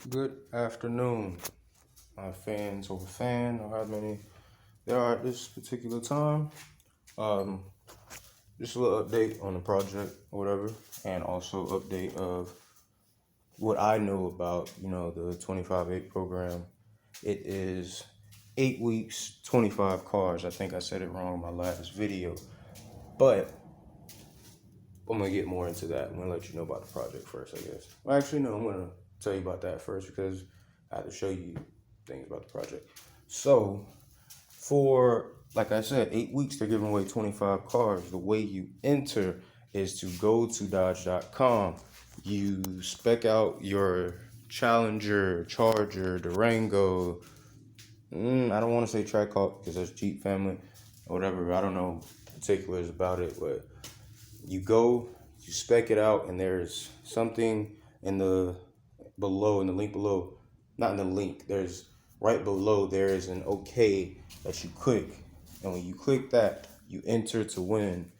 Good afternoon, my fans or fan, or how many there are at this particular time. Um, just a little update on the project or whatever, and also update of what I know about, the 25/8 program. It is 8 weeks, 25 cars. I think I said it wrong in my last video, but I'm gonna get more into that. I'm gonna let you know about the project first, I guess. Well, actually, no, I'm gonna tell you about that first because I have to show you things about the project. So, for like I said, 8 weeks, they're giving away 25 cars. The way you enter is to go to Dodge.com. You spec out your Challenger, Charger, Durango. I don't want to say Trackhawk because that's Jeep family or whatever. I don't know particulars about it, but you go, you spec it out, and there's something in the link below, not in the link, there's right below, there is an OK that you click. And when you click that, you enter to win,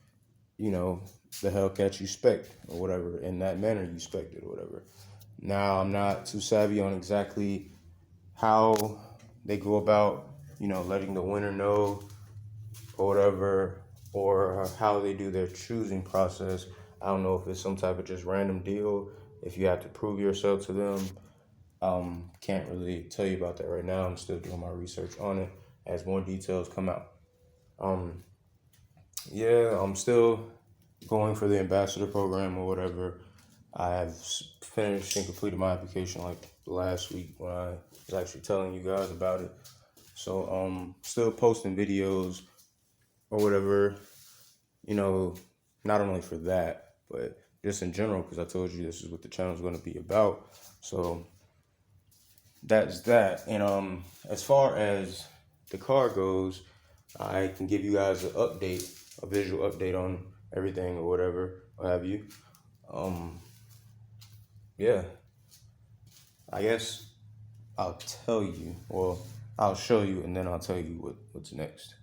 the Hellcat you spec or whatever, in that manner you spec it or whatever. Now, I'm not too savvy on exactly how they go about, letting the winner know or whatever, or how they do their choosing process. I don't know if it's some type of just random deal, if you have to prove yourself to them. Can't really tell you about that right now. I'm still doing my research on it as more details come out. Yeah, I'm still going for the ambassador program or whatever. I have finished and completed my application like last week when I was actually telling you guys about it. So still posting videos or whatever, not only for that, but just in general, because I told you this is what the channel is going to be about. So that's that. And as far as the car goes, I can give you guys an update, a visual update on everything or whatever, what have you. Yeah, I guess I'll tell you, well, I'll show you, and then I'll tell you what's next.